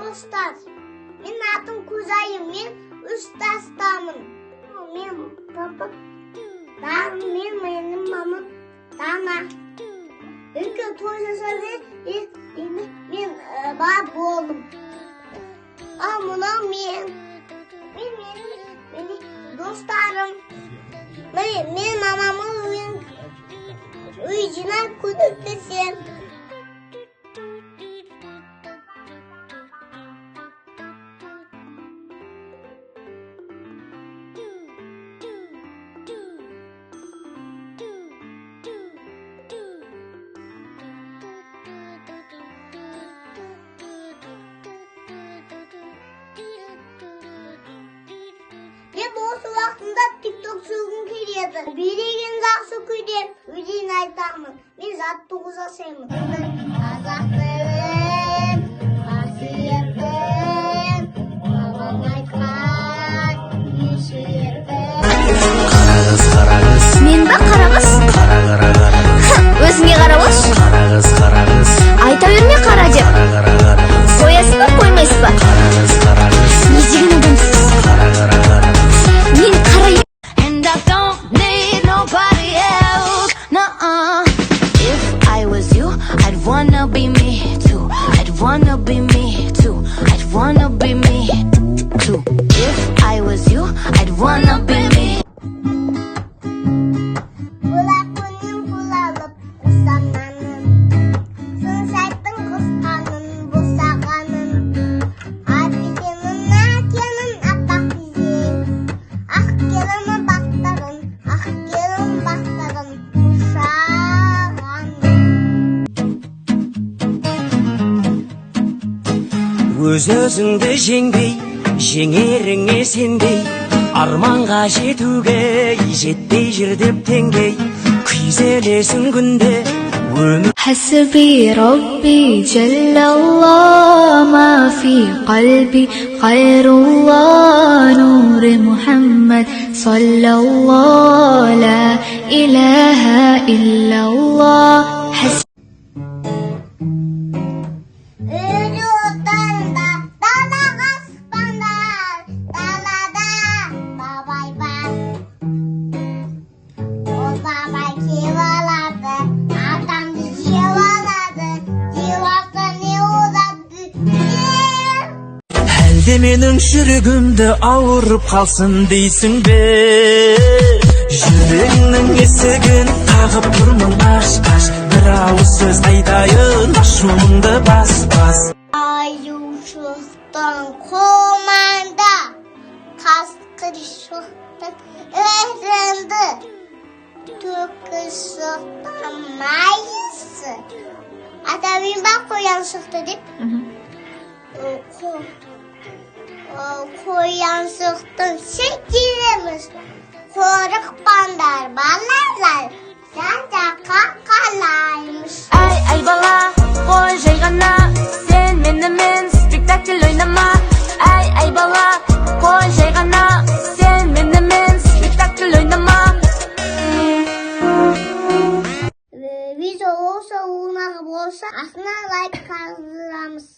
достар. Мен атым Кузайым, мен 3 жастамын. Мен папа Дана, менің мамам Дана. Үкі той жасады, мен бар болдым. Мынау менің достарым. Мен мамамның үйіне көтертесем. Мен осы уақытында TikTok сөйлегім келеді. Береген жақсы көйдем, өзін айтамын. Мен жаттығу жасаймын. Қазақтың қасиетін, бабам айтқан ешердің. Қарағыз, қарағыз. Мен ба қарағыз? Қара. Өзіңе қарағыз? Қарағыз. Айта берме қара деп. Қоясыз ба, қоймайсыз ба? Қарағыз. Не деген адамсыз? Қара. Мен қара. And I don't need nobody else. Nuh-uh. If I was you, I'd wanna be me too. I'd wanna be me too. I'd wanna be me too. If I was you, I'd wanna be me. Бұлақының бұлалып ұсамнанын, сынсайттың қысқанын босағанын, Атекенің әкенің апақ дизей, ақ келімі бақтарын ұшағанын. Өз-өзіңді жеңбей, жеңеріңе сенбей, арманға жетуге жетпей жүр деп теңдей, күйзелесің күнде өмір. حسبي ربي جل الله ما في قلبي غير الله نور محمد صلى الله لا إله إلا الله Ölü otlarında dalağa sıpanlar, dalada babay var. O babay kevaladı, adam cevaladı, cevapta ne oladı? Әлде менің жүрегімді ауырып қалсын дейсің бе? Жүрегіңнің есігін қағып тұрмын аш-аш, бір ауыз сөз айтайын, ашуыңды бас. Ayuşuktan komanda, kaskırışıktan öğrendi, töküşüktan mayısı. Adamın bak koyan sıktı deyip, koyan sıktın şekilimiz, koruk bandar balarlar, sen de kakalaymış. Ay bala, қой жай ғана, сен менімен спектакль ойнама. Ay бала, қой жай ғана, сен менімен спектакль ойнама. Видео olsa, olmağı olsa, aslında like kazanırız.